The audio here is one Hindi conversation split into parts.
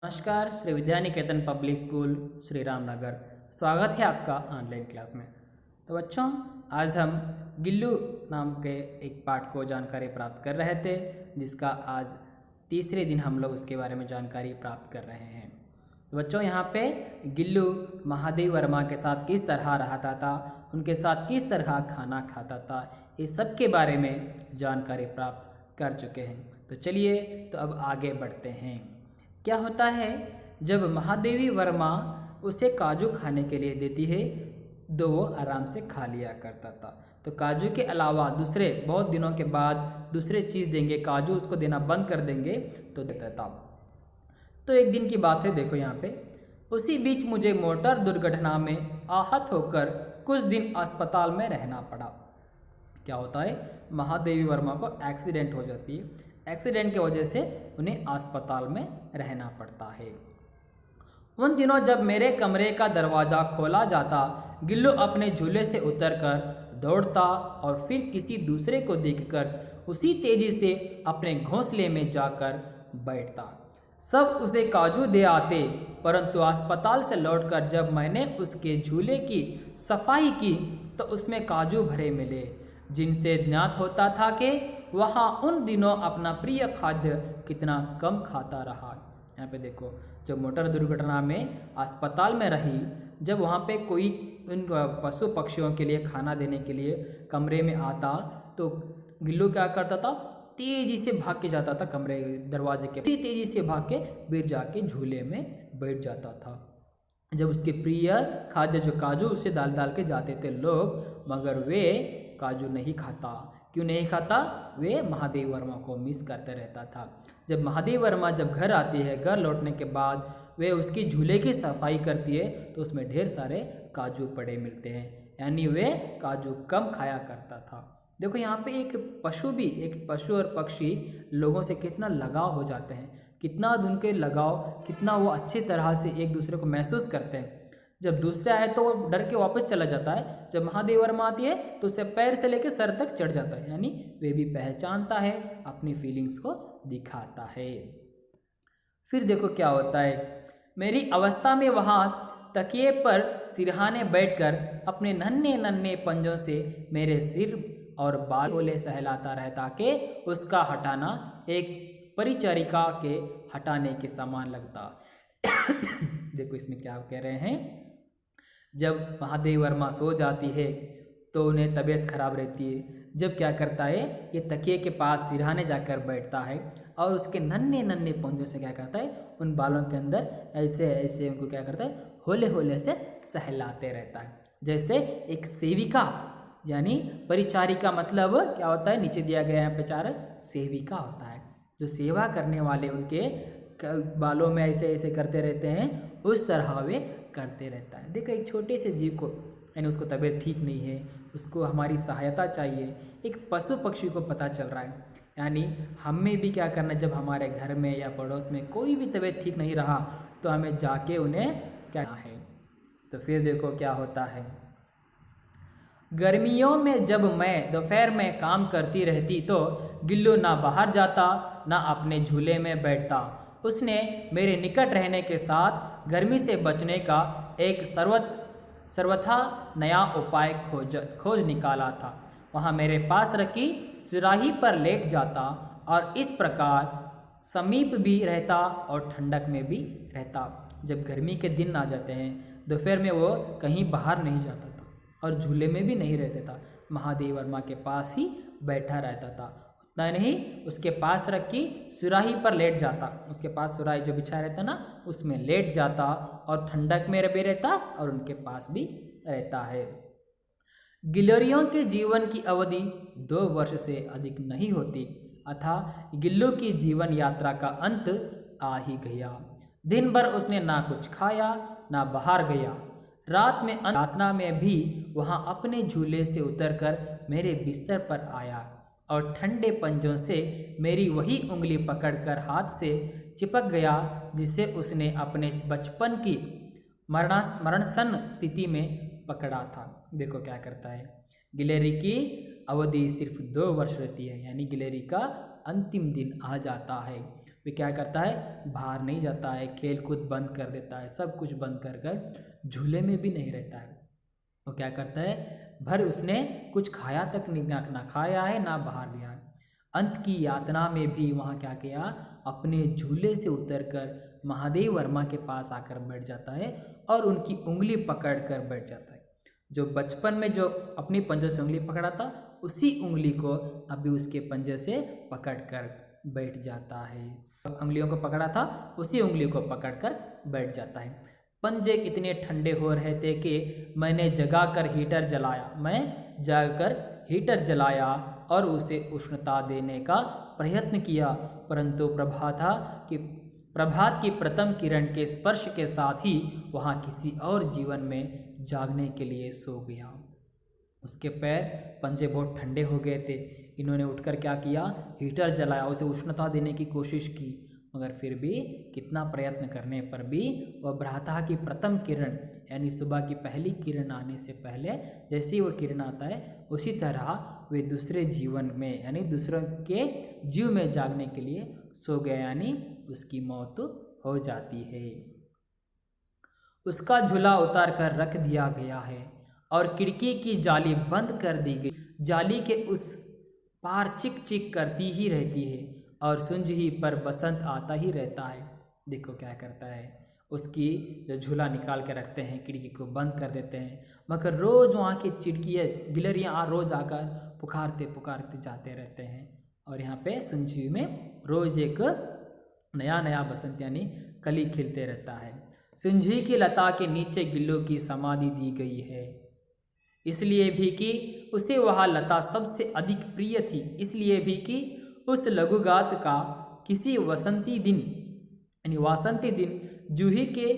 नमस्कार, श्री विद्या निकेतन पब्लिक स्कूल श्री रामनगर। स्वागत है आपका ऑनलाइन क्लास में। तो बच्चों, आज हम गिल्लू नाम के एक पाठ को जानकारी प्राप्त कर रहे थे, जिसका आज तीसरे दिन हम लोग उसके बारे में जानकारी प्राप्त कर रहे हैं। तो बच्चों, यहाँ पे गिल्लू महादेव वर्मा के साथ किस तरह रहता था, उनके साथ किस तरह खाना खाता था, इस सब के बारे में जानकारी प्राप्त कर चुके हैं। तो चलिए, तो अब आगे बढ़ते हैं। क्या होता है, जब महादेवी वर्मा उसे काजू खाने के लिए देती है तो वो आराम से खा लिया करता था। तो काजू के अलावा दूसरे बहुत दिनों के बाद दूसरे चीज़ देंगे, काजू उसको देना बंद कर देंगे तो देता था। तो एक दिन की बात है, देखो यहाँ पे, उसी बीच मुझे मोटर दुर्घटना में आहत होकर कुछ दिन अस्पताल में रहना पड़ा। क्या होता है, महादेवी वर्मा को एक्सीडेंट हो जाती है। एक्सीडेंट की वजह से उन्हें अस्पताल में रहना पड़ता है। उन दिनों जब मेरे कमरे का दरवाज़ा खोला जाता, गिल्लू अपने झूले से उतरकर दौड़ता और फिर किसी दूसरे को देखकर उसी तेजी से अपने घोंसले में जाकर बैठता। सब उसे काजू दे आते, परंतु अस्पताल से लौटकर जब मैंने उसके झूले की सफाई की तो उसमें काजू भरे मिले, जिनसे ज्ञात होता था कि वहाँ उन दिनों अपना प्रिय खाद्य कितना कम खाता रहा। यहाँ पे देखो, जब मोटर दुर्घटना में अस्पताल में रही, जब वहाँ पे कोई उन पशु पक्षियों के लिए खाना देने के लिए कमरे में आता, तो गिल्लू क्या करता था, तेजी से भाग के जाता था कमरे दरवाजे के, तेजी से भाग के फिर जाके झूले में बैठ जाता था। जब उसके प्रिय खाद्य जो काजू उसे डाल डाल के जाते थे लोग, मगर वे काजू नहीं खाता। क्यों नहीं खाता? वे महादेव वर्मा को मिस करते रहता था। जब महादेव वर्मा जब घर आती है, घर लौटने के बाद वे उसकी झूले की सफाई करती है तो उसमें ढेर सारे काजू पड़े मिलते हैं, यानी वे काजू कम खाया करता था। देखो यहाँ पे एक पशु और पक्षी लोगों से कितना लगाव हो जाते हैं, कितना उनके लगाव, कितना वो अच्छी तरह से एक दूसरे को महसूस करते हैं। जब दूसरा आए तो वो डर के वापस चला जाता है, जब महादेव वर्मा आती है तो उसे पैर से लेकर सर तक चढ़ जाता है, यानी वे भी पहचानता है, अपनी फीलिंग्स को दिखाता है। फिर देखो क्या होता है, मेरी अवस्था में वहाँ तकिए पर सिरहाने बैठकर अपने नन्हे नन्हे पंजों से मेरे सिर और बाल गोले सहलाता रहता कि उसका हटाना एक परिचारिका के हटाने के समान लगता। देखो इसमें क्या कह रहे हैं, जब महादेव वर्मा सो जाती है तो उन्हें तबीयत खराब रहती है। जब क्या करता है, ये तकिए के पास सिरहाने जाकर बैठता है और उसके नन्हे नन्हे पंजों से क्या करता है, उन बालों के अंदर ऐसे ऐसे उनको क्या करता है, होले होले से सहलाते रहता है। जैसे एक सेविका, यानी परिचारिका मतलब क्या होता है, नीचे दिया गया यहाँ पे चार, सेविका होता है जो सेवा करने वाले उनके बालों में ऐसे ऐसे करते रहते हैं, उस तरह वे करते रहता है। देखो एक छोटे से जीव को, यानी उसको तबीयत ठीक नहीं है, उसको हमारी सहायता चाहिए, एक पशु पक्षी को पता चल रहा है, यानी हमें भी क्या करना है, जब हमारे घर में या पड़ोस में कोई भी तबीयत ठीक नहीं रहा तो हमें जाके उन्हें क्या है। तो फिर देखो क्या होता है, गर्मियों में जब मैं दोपहर में काम करती रहती तो गिल्लू ना बाहर जाता ना अपने झूले में बैठता। उसने मेरे निकट रहने के साथ गर्मी से बचने का एक सर्वथा नया उपाय खोज निकाला था। वहाँ मेरे पास रखी सुराही पर लेट जाता और इस प्रकार समीप भी रहता और ठंडक में भी रहता। जब गर्मी के दिन आ जाते हैं, दोपहर में वो कहीं बाहर नहीं जाता था और झूले में भी नहीं रहता था, महादेव वर्मा के पास ही बैठा रहता था। उतना नहीं, उसके पास रखी सुराही पर लेट जाता, उसके पास सुराही जो बिछा रहता ना, उसमें लेट जाता और ठंडक में भी रहता और उनके पास भी रहता है। गिल्लरियों के जीवन की अवधि 2 वर्ष से अधिक नहीं होती, अतः गिल्लू की जीवन यात्रा का अंत आ ही गया। दिन भर उसने ना कुछ खाया ना बाहर गया। रात में यात्रा में भी वहाँ अपने झूले से उतरकर मेरे बिस्तर पर आया और ठंडे पंजों से मेरी वही उंगली पकड़कर हाथ से चिपक गया जिसे उसने अपने बचपन की मरणसन्न स्थिति में पकड़ा था। देखो क्या करता है, गिलेरी की अवधि सिर्फ 2 वर्ष रहती है, यानी गिलहरी का अंतिम दिन आ जाता है। वे क्या करता है, बाहर नहीं जाता है, खेल कूद बंद कर देता है, सब कुछ बंद कर कर झूले में भी नहीं रहता है। वो क्या करता है, भर उसने कुछ खाया तक नहीं, ना खाया है ना बाहर गया है। अंत की यातना में भी वहाँ क्या किया, अपने झूले से उतरकर महादेव वर्मा के पास आकर बैठ जाता है और उनकी उंगली पकड़ कर बैठ जाता है। जो बचपन में जो अपनी पंजे से उंगली पकड़ा था, उसी उंगली को अभी उसके पंजे से पकड़ कर बैठ जाता है। उंगलियों को पकड़ा था, उसी उंगली को पकड़ कर बैठ जाता है। पंजे इतने ठंडे हो रहे थे कि मैंने जगाकर हीटर जलाया और उसे उष्णता देने का प्रयत्न किया, परंतु प्रभात की प्रथम किरण के स्पर्श के साथ ही वहाँ किसी और जीवन में जागने के लिए सो गया। उसके पैर पंजे बहुत ठंडे हो गए थे। इन्होंने उठकर क्या किया, हीटर जलाया, उसे उष्णता देने की कोशिश की, मगर फिर भी कितना प्रयत्न करने पर भी वह प्रातः की प्रथम किरण यानी सुबह की पहली किरण आने से पहले जैसे ही वह किरण आता है, उसी तरह वे दूसरे जीवन में यानी दूसरों के जीव में जागने के लिए सो गए, यानी उसकी मौत हो जाती है। उसका झूला उतार कर रख दिया गया है और खिड़की की जाली बंद कर दी गई। जाली के उस पार चिक चिक करती ही रहती है और सुंझी पर बसंत आता ही रहता है। देखो क्या करता है, उसकी जो झूला निकाल के रखते हैं, खिड़की को बंद कर देते हैं, मगर रोज़ वहाँ की चिड़कियाँ गिलहरियाँ रोज़ आकर पुकारते पुकारते जाते रहते हैं और यहाँ पे सुंझी में रोज़ एक नया नया बसंत यानी कली खिलते रहता है। सुंझी की लता के नीचे गिल्लों की समाधि दी गई है, इसलिए भी कि उसे वह लता सबसे अधिक प्रिय थी, इसलिए भी कि उस लघुगात का किसी वासंती दिन जूही के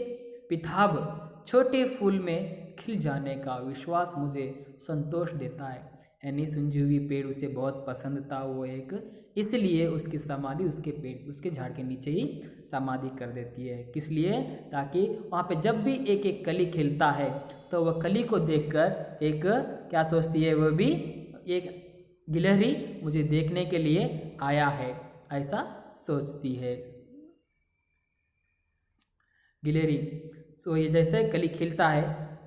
पिताब छोटे फूल में खिल जाने का विश्वास मुझे संतोष देता है। यानी सुंझुवी पेड़ उसे बहुत पसंद था, वो एक इसलिए उसकी समाधि उसके झाड़ के नीचे ही समाधि कर देती है। किस लिए, ताकि वहाँ पे जब भी एक एक कली खिलता है तो वह कली को देखकर एक क्या सोचती है, वह भी एक गिलहरी मुझे देखने के लिए आया है, ऐसा सोचती है गिलहरी। सो ये जैसे कली खिलता है,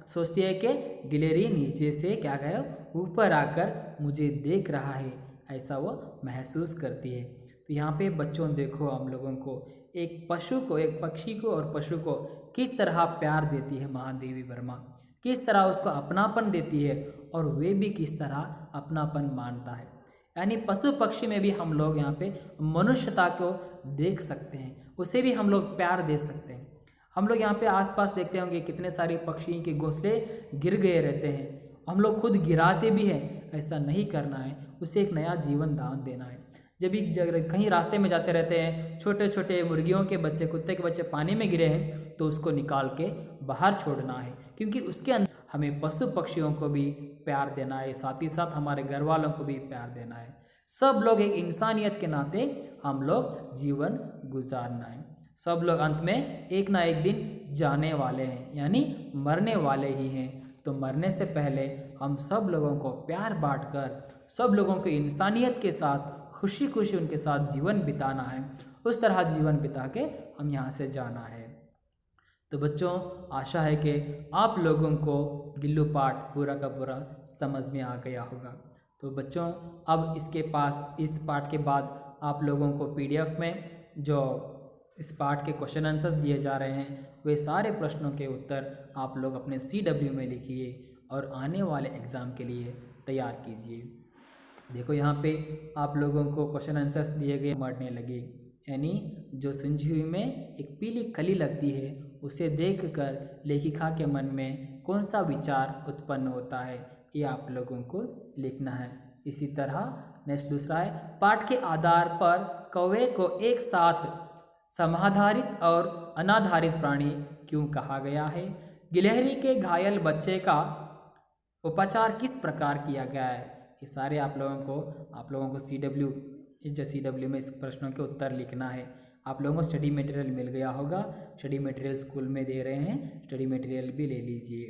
सोचती है कि गिलहरी नीचे से क्या गया, ऊपर आकर मुझे देख रहा है, ऐसा वो महसूस करती है। तो यहाँ पे बच्चों देखो, हम लोगों को एक पक्षी को और पशु को किस तरह प्यार देती है महादेवी वर्मा, किस तरह उसको अपनापन देती है और वे भी किस तरह अपनापन मानता है। यानी पशु पक्षी में भी हम लोग यहाँ पे मनुष्यता को देख सकते हैं, उसे भी हम लोग प्यार दे सकते हैं। हम लोग यहाँ पे आसपास देखते होंगे कितने सारे पक्षी के घोंसले गिर गए रहते हैं, हम लोग खुद गिराते भी हैं, ऐसा नहीं करना है, उसे एक नया जीवन दान देना है। जब भी कहीं रास्ते में जाते रहते हैं, छोटे छोटे मुर्गियों के बच्चे, कुत्ते के बच्चे पानी में गिरे हैं, तो उसको निकाल के बाहर छोड़ना है, क्योंकि उसके अंदर हमें पशु पक्षियों को भी प्यार देना है, साथ ही साथ हमारे घर वालों को भी प्यार देना है। सब लोग एक इंसानियत के नाते हम लोग जीवन गुजारना है। सब लोग अंत में एक ना एक दिन जाने वाले हैं, यानी मरने वाले ही हैं। तो मरने से पहले हम सब लोगों को प्यार बांटकर, सब लोगों को इंसानियत के साथ खुशी खुशी उनके साथ जीवन बिताना है, उस तरह जीवन बिता के हम यहाँ से जाना है। तो बच्चों, आशा है कि आप लोगों को गिल्लू पाठ पूरा का पूरा समझ में आ गया होगा। तो बच्चों, अब इस पाठ के बाद आप लोगों को PDF में जो इस पाठ के क्वेश्चन आंसर्स दिए जा रहे हैं, वे सारे प्रश्नों के उत्तर आप लोग अपने CW में लिखिए और आने वाले एग्ज़ाम के लिए तैयार कीजिए। देखो यहाँ पे आप लोगों को क्वेश्चन आंसर्स दिए गए मरने लगे, यानी जो सुलझी हुई में एक पीली कली लगती है, उसे देखकर लेखिका के मन में कौन सा विचार उत्पन्न होता है, ये आप लोगों को लिखना है। इसी तरह नेक्स्ट दूसरा है, पाठ के आधार पर कौवे को एक साथ समाधारित और अनाधारित प्राणी क्यों कहा गया है? गिलहरी के घायल बच्चे का उपचार किस प्रकार किया गया है? ये सारे आप लोगों को CW में इस प्रश्नों के उत्तर लिखना है। आप लोगों को स्टडी मटेरियल मिल गया होगा, स्टडी मटेरियल स्कूल में दे रहे हैं, स्टडी मटेरियल भी ले लीजिए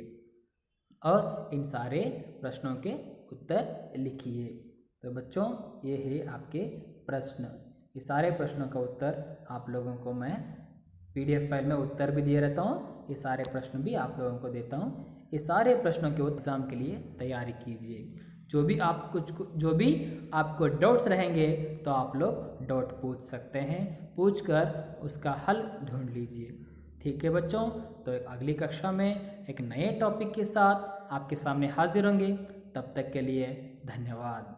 और इन सारे प्रश्नों के उत्तर लिखिए। तो बच्चों ये है आपके प्रश्न। ये सारे प्रश्नों का उत्तर आप लोगों को मैं PDF फाइल में उत्तर भी दिए रहता हूँ, ये सारे प्रश्न भी आप लोगों को देता हूँ। ये सारे प्रश्नों के एग्ज़ाम के लिए तैयारी कीजिए। जो भी आपको डाउट्स रहेंगे तो आप लोग डाउट पूछ सकते हैं, पूछकर उसका हल ढूंढ लीजिए। ठीक है बच्चों, तो अगली कक्षा में एक नए टॉपिक के साथ आपके सामने हाजिर होंगे। तब तक के लिए धन्यवाद।